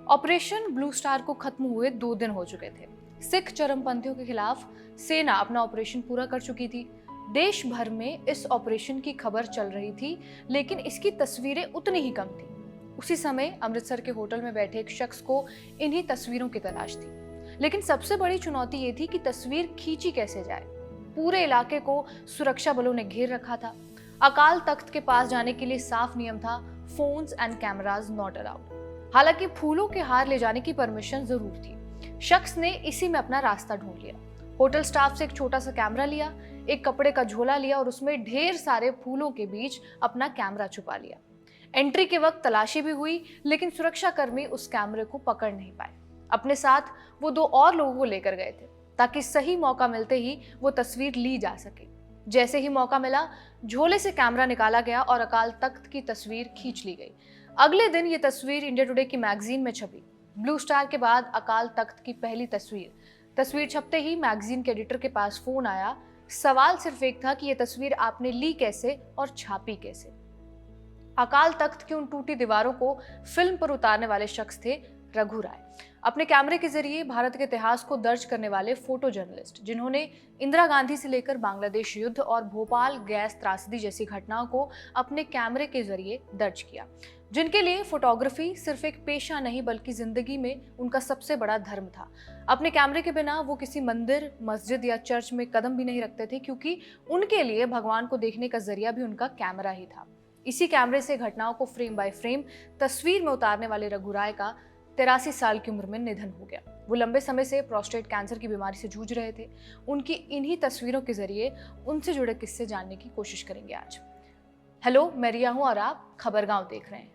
Operation blue star को खत्म हुए 2 दिन हो चुके थे। सिख चरमपंथियों के खिलाफ सेना अपना ऑपरेशन पूरा कर चुकी थी। देश भर में इस ऑपरेशन की खबर चल रही थी, लेकिन इसकी तस्वीरें उतनी ही कम थी। उसी समय अमृतसर के होटल में बैठे एक शख्स को इन्हीं तस्वीरों की तलाश थी। लेकिन सबसे बड़ी चुनौती ये थी कि तस्वीर खींची कैसे जाए। पूरे इलाके को सुरक्षा बलों ने घेर रखा था। अकाल तख्त के पास जाने के लिए साफ नियम था, phones and cameras not allowed. हालांकि फूलों के हार ले जाने की परमिशन जरूर थी। शख्स ने इसी में अपना रास्ता ढूंढ लिया। होटल स्टाफ से एक छोटा सा कैमरा लिया, एक कपड़े का झोला लिया और उसमें ढेर सारे फूलों के बीच अपना कैमरा छुपा लिया। एंट्री के वक्त तलाशी भी हुई, लेकिन सुरक्षा कर्मी उस कैमरे को पकड़ नहीं पाए। अपने साथ वो 2 और लोगों को लेकर गए थे, ताकि सही मौका मिलते ही वो तस्वीर ली जा सके। जैसे ही मौका मिला, झोले से कैमरा निकाला गया और अकाल तख्त की तस्वीर खींच ली गई। अगले दिन ये तस्वीर इंडिया टुडे की मैगजीन में छपी। ब्लू स्टार के बाद अकाल तख्त की पहली तस्वीर छपते ही मैगजीन के एडिटर के पास फोन आया। सवाल सिर्फ एक था कि ये तस्वीर आपने ली कैसे और छापी कैसे। अकाल तख्त की उन टूटी दीवारों को फिल्म पर उतारने वाले शख्स थे रघु राय, अपने कैमरे के जरिए भारत के इतिहास को दर्ज करने वाले फोटो जर्नलिस्ट, जिन्होंने इंदिरा गांधी से लेकर बांग्लादेश युद्ध और भोपाल गैस त्रासदी जैसी घटनाओं को अपने कैमरे के जरिए दर्ज किया, जिनके लिए फोटोग्राफी सिर्फ एक पेशा नहीं बल्कि जिंदगी में उनका सबसे बड़ा धर्म था। अपने कैमरे के बिना वो किसी मंदिर, मस्जिद या चर्च में कदम भी नहीं रखते थे, क्योंकि उनके लिए भगवान को देखने का जरिया भी उनका कैमरा ही था। इसी कैमरे से घटनाओं को फ्रेम बाय फ्रेम तस्वीर में उतारने वाले रघु राय का 83 साल की उम्र में निधन हो गया। वो लंबे समय से प्रोस्टेट कैंसर की बीमारी से जूझ रहे थे। उनकी इन्हीं तस्वीरों के जरिए उनसे जुड़े किस्से जानने की कोशिश करेंगे आज। हेलो, मैं रिया हूं और आप खबरगांव देख रहे हैं।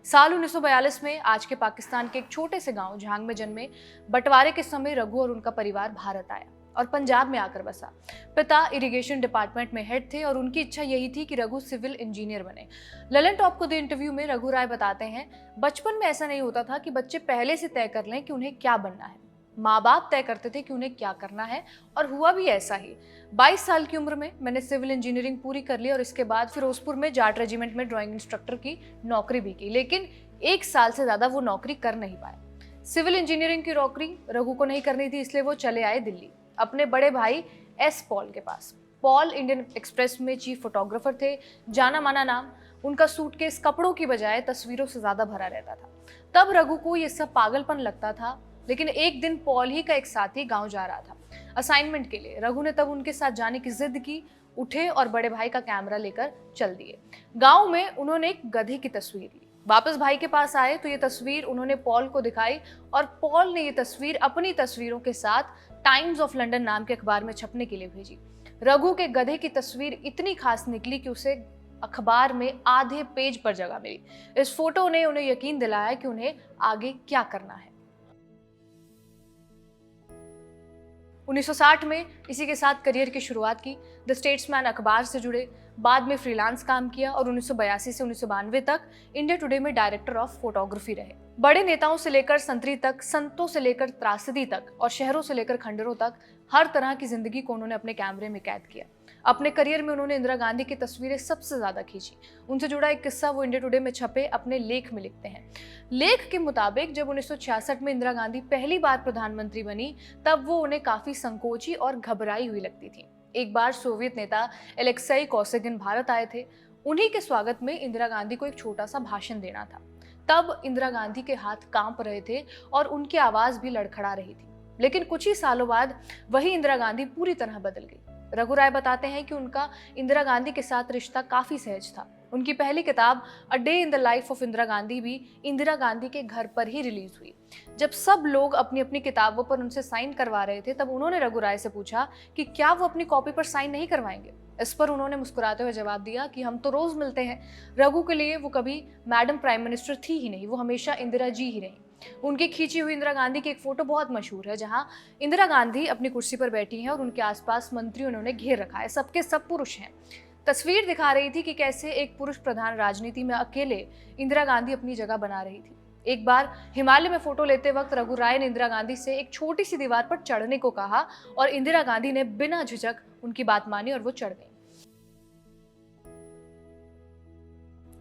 साल 1942 में आज के पाकिस्तान के एक छोटे से गांव झांग में जन्मे बंटवारे के समय रघु और उनका परिवार भारत आया और पंजाब में आकर बसा। पिता इरिगेशन डिपार्टमेंट में हेड थे और उनकी इच्छा यही थी कि रघु सिविल इंजीनियर बने। ललन टॉप को दे इंटरव्यू में रघु राय बताते हैं, बचपन में ऐसा नहीं होता था कि बच्चे पहले से तय कर लें कि उन्हें क्या बनना है। माँ बाप तय करते थे कि उन्हें क्या करना है, और हुआ भी ऐसा ही। 22 साल की उम्र में मैंने सिविल इंजीनियरिंग पूरी कर ली और इसके बाद फिरोजपुर में जाट रेजिमेंट में ड्राइंग इंस्ट्रक्टर की नौकरी भी की, लेकिन 1 साल से ज्यादा वो नौकरी कर नहीं पाए। सिविल इंजीनियरिंग की नौकरी रघु को नहीं करनी थी, इसलिए वो चले आए दिल्ली अपने बड़े भाई एस पॉल के पास। पॉल इंडियन एक्सप्रेस में चीफ फोटोग्राफर थे, जाना माना नाम। उनका सूटकेस कपड़ों की बजाय तस्वीरों से ज्यादा भरा रहता था। तब रघु को ये सब पागलपन लगता था, लेकिन एक दिन पॉल ही का एक साथी गांव जा रहा था असाइनमेंट के लिए। रघु ने तब उनके साथ जाने की जिद की, उठे और बड़े भाई का कैमरा लेकर चल दिए। गांव में उन्होंने एक गधे की तस्वीर ली। वापस भाई के पास आए तो ये तस्वीर उन्होंने पॉल को दिखाई और पॉल ने ये तस्वीर अपनी तस्वीरों के साथ टाइम्स ऑफ लंदन नाम के अखबार में छपने के लिए भेजी। रघु के गधे की तस्वीर इतनी खास निकली कि उसे अखबार में आधे पेज पर जगह मिली। इस फोटो ने उन्हें यकीन दिलाया कि उन्हें आगे क्या करना है। 1960 में इसी के साथ करियर की शुरुआत की। द स्टेट्समैन अखबार से जुड़े, बाद में फ्रीलांस काम किया और 1982 से 1992 तक इंडिया टुडे में डायरेक्टर ऑफ फोटोग्राफी रहे। बड़े नेताओं से लेकर संतरी तक, संतों से लेकर त्रासदी तक और शहरों से लेकर खंडरों तक हर तरह की जिंदगी को उन्होंने अपने कैमरे में कैद किया। अपने करियर में उन्होंने इंदिरा गांधी की तस्वीरें सबसे ज्यादा खींची। उनसे जुड़ा एक किस्सा वो इंडिया टुडे में छपे अपने लेख में लिखते हैं। लेख के मुताबिक जब 1966 में इंदिरा गांधी पहली बार प्रधानमंत्री बनी, तब वो उन्हें काफी संकोची और घबराई हुई लगती थी। एक बार सोवियत नेता एलेक्साई कोसिगिन भारत आए थे। उन्हीं के स्वागत में इंदिरा गांधी को एक छोटा सा भाषण देना था। तब इंदिरा गांधी के हाथ कांप रहे थे और उनकी आवाज भी लड़खड़ा रही थी। लेकिन कुछ ही सालों बाद वही इंदिरा गांधी पूरी तरह बदल गई। रघु राय बताते हैं कि उनका इंदिरा गांधी के साथ रिश्ता काफी सहज था। उनकी पहली किताब a day in the life of Indira Gandhi भी इंदिरा गांधी के घर पर ही रिलीज हुई। जब सब लोग अपनी अपनी किताबों पर उनसे साइन करवा रहे थे, तब उन्होंने रघु राय से पूछा कि क्या वो अपनी कॉपी पर साइन नहीं करवाएंगे। इस पर उन्होंने मुस्कुराते हुए जवाब दिया कि हम तो रोज मिलते हैं। रघु के लिए वो कभी मैडम प्राइम मिनिस्टर थी ही नहीं, वो हमेशा इंदिरा जी ही रही। उनकी खींची हुई इंदिरा गांधी की एक फोटो बहुत मशहूर है, जहां इंदिरा गांधी अपनी कुर्सी पर बैठी हैं और उनके आसपास मंत्री उन्होंने घेर रखा है। सबके सब पुरुष हैं। तस्वीर दिखा रही थी कि कैसे एक पुरुष प्रधान राजनीति में अकेले इंदिरा गांधी अपनी जगह बना रही थी। एक बार हिमालय में फोटो लेते वक्त रघु राय ने इंदिरा गांधी से एक छोटी सी दीवार पर चढ़ने को कहा और इंदिरा गांधी ने बिना झिझक उनकी बात मानी और वो चढ़ गई।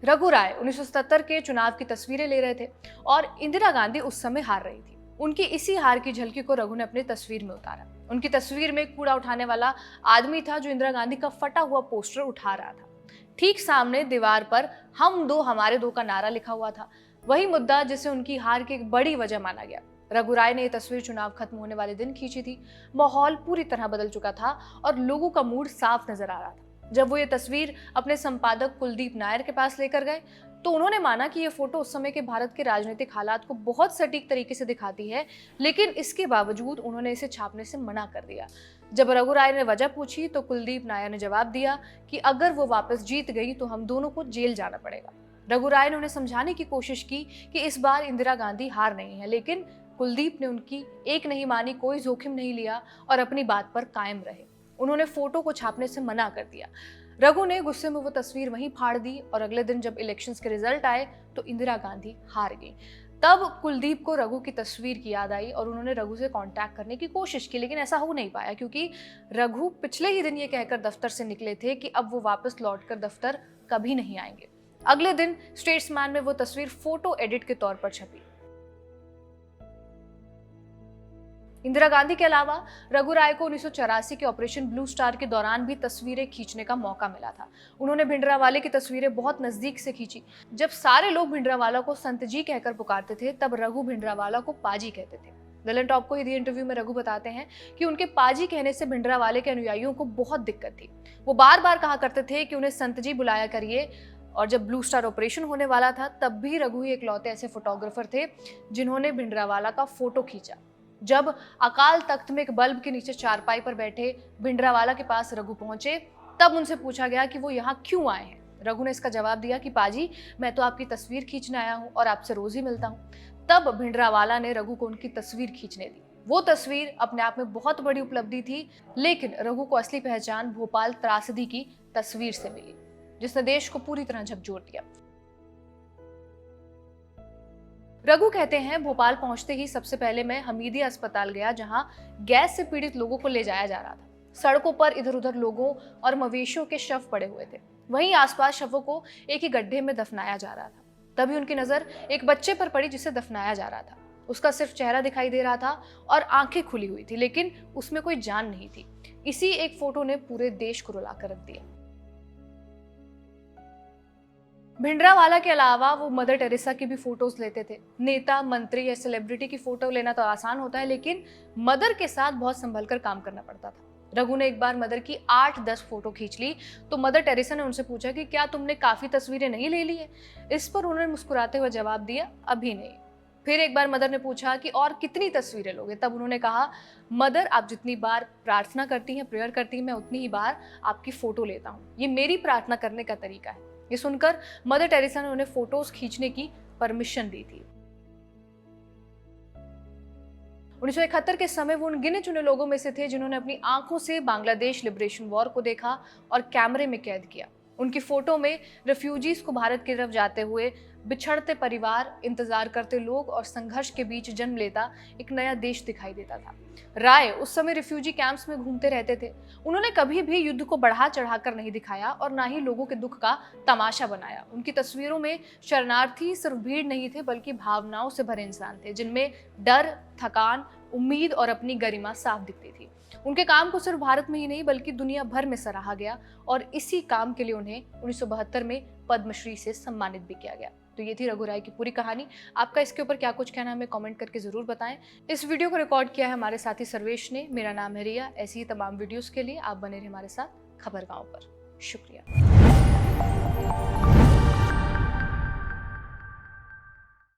रघु राय 1977 के चुनाव की तस्वीरें ले रहे थे और इंदिरा गांधी उस समय हार रही थी। उनकी इसी हार की झलकी को रघु ने अपनी तस्वीर में उतारा। उनकी तस्वीर में कूड़ा उठाने वाला आदमी था जो इंदिरा गांधी का फटा हुआ पोस्टर उठा रहा था। ठीक सामने दीवार पर हम दो हमारे दो का नारा लिखा हुआ था, वही मुद्दा जिसे उनकी हार की एक बड़ी वजह माना गया। रघु राय ने यह तस्वीर चुनाव खत्म होने वाले दिन खींची थी। माहौल पूरी तरह बदल चुका था और लोगों का मूड साफ नजर आ रहा था। जब वो ये तस्वीर अपने संपादक कुलदीप नायर के पास लेकर गए तो उन्होंने माना कि ये फोटो उस समय के भारत के राजनीतिक हालात को बहुत सटीक तरीके से दिखाती है, लेकिन इसके बावजूद उन्होंने इसे छापने से मना कर दिया। जब रघु राय ने वजह पूछी तो कुलदीप नायर ने जवाब दिया कि अगर वो वापस जीत गई तो हम दोनों को जेल जाना पड़ेगा। रघु राय ने उन्हें समझाने की कोशिश की कि इस बार इंदिरा गांधी हार नहीं है, लेकिन कुलदीप ने उनकी एक नहीं मानी, कोई जोखिम नहीं लिया और अपनी बात पर कायम रहे। उन्होंने फोटो को छापने से मना कर दिया। रघु ने गुस्से में वो तस्वीर वहीं फाड़ दी और अगले दिन जब इलेक्शंस के रिजल्ट आए तो इंदिरा गांधी हार गई। तब कुलदीप को रघु की तस्वीर की याद आई और उन्होंने रघु से कांटेक्ट करने की कोशिश की, लेकिन ऐसा हो नहीं पाया क्योंकि रघु पिछले ही दिन ये कहकर दफ्तर से निकले थे कि अब वो वापस लौटकर दफ्तर कभी नहीं आएंगे। अगले दिन स्टेट्समैन में वो तस्वीर फोटो एडिट के तौर पर छपी। इंदिरा गांधी के अलावा रघु राय को 1984 के ऑपरेशन ब्लू स्टार के दौरान भी तस्वीरें खींचने का मौका मिला था। उन्होंने भिंडरावाले की तस्वीरें बहुत नजदीक से खींची। जब सारे लोग भिंडरावाला को संत जी कहकर पुकारते थे तब रघु भिंडरावाला को पाजी कहते थे। ललन टॉप को दिए इंटरव्यू में रघु बताते हैं कि उनके पाजी कहने से भिंडरावाले के अनुयायियों को बहुत दिक्कत थी। वो बार बार कहा करते थे कि उन्हें संत जी बुलाया करिए, और जब ब्लू स्टार ऑपरेशन होने वाला था तब भी रघु ही इकलौते ऐसे फोटोग्राफर थे जिन्होंने भिंडरावाला का फोटो खींचा। जब अकाल तख्त में एक बल्ब के नीचे चारपाई पर बैठे भिंडरावाला के पास रघु पहुंचे तब उनसे पूछा गया कि वो यहाँ क्यों आए हैं। रघु ने इसका जवाब दिया कि पाजी, मैं तो आपकी तस्वीर खींचने आया हूँ और आपसे रोज ही मिलता हूँ। तब भिंडरावाला ने रघु को उनकी तस्वीर खींचने दी। वो तस्वीर अपने आप में बहुत बड़ी उपलब्धि थी, लेकिन रघु को असली पहचान भोपाल त्रासदी की तस्वीर से मिली जिसने देश को पूरी तरह झकझोर दिया। रघु कहते हैं, भोपाल पहुंचते ही सबसे पहले मैं हमीदिया अस्पताल गया जहां गैस से पीड़ित लोगों को ले जाया जा रहा था। सड़कों पर इधर उधर लोगों और मवेशियों के शव पड़े हुए थे। वहीं आसपास शवों को एक ही गड्ढे में दफनाया जा रहा था। तभी उनकी नजर एक बच्चे पर पड़ी जिसे दफनाया जा रहा था। उसका सिर्फ चेहरा दिखाई दे रहा था और आंखें खुली हुई थी, लेकिन उसमें कोई जान नहीं थी। इसी एक फोटो ने पूरे देश को रुला कर रख दिया। भिंडरावाला के अलावा वो मदर टेरेसा की भी फोटोज लेते थे। नेता, मंत्री या सेलिब्रिटी की फोटो लेना तो आसान होता है, लेकिन मदर के साथ बहुत संभल कर काम करना पड़ता था। रघु ने एक बार मदर की 8-10 फोटो खींच ली तो मदर टेरेसा ने उनसे पूछा कि क्या तुमने काफी तस्वीरें नहीं ले ली है। इस पर उन्होंने मुस्कुराते हुए जवाब दिया, अभी नहीं। फिर एक बार मदर ने पूछा कि और कितनी तस्वीरें लोगे। तब उन्होंने कहा, मदर आप जितनी बार प्रार्थना करती हैं, प्रेयर करती हैं, मैं उतनी ही बार आपकी फोटो लेता हूँ। ये मेरी प्रार्थना करने का तरीका है। ये सुनकर मदर टेरेसा ने उन्हें फोटोज खींचने की परमिशन दी थी। 1971 के समय वो उन गिने चुने लोगों में से थे जिन्होंने अपनी आंखों से बांग्लादेश लिबरेशन वॉर को देखा और कैमरे में कैद किया। उनकी फोटो में रेफ्यूजीज को भारत की तरफ जाते हुए, बिछड़ते परिवार, इंतजार करते लोग और संघर्ष के बीच जन्म लेता एक नया देश दिखाई देता था। राय उस समय रिफ्यूजी कैंप्स में घूमते रहते थे। उन्होंने कभी भी युद्ध को बढ़ा चढ़ाकर नहीं दिखाया और ना ही लोगों के दुख का तमाशा बनाया। उनकी तस्वीरों में शरणार्थी सिर्फ भीड़ नहीं थे, बल्कि भावनाओं से भरे इंसान थे जिनमें डर, थकान, उम्मीद और अपनी गरिमा साफ दिखती थी। उनके काम को सिर्फ भारत में ही नहीं बल्कि दुनिया भर में सराहा गया और इसी काम के लिए उन्हें 1972 में पद्मश्री से सम्मानित भी किया गया। तो ये थी रघु राय की पूरी कहानी। आपका इसके ऊपर क्या कुछ कहना है हमें कमेंट करके जरूर बताएं। इस वीडियो को रिकॉर्ड किया है हमारे साथी सर्वेश ने। मेरा नाम है रिया। ऐसी ही तमाम वीडियोस के लिए आप बने रहिए हमारे साथ खबर गांव पर। शुक्रिया।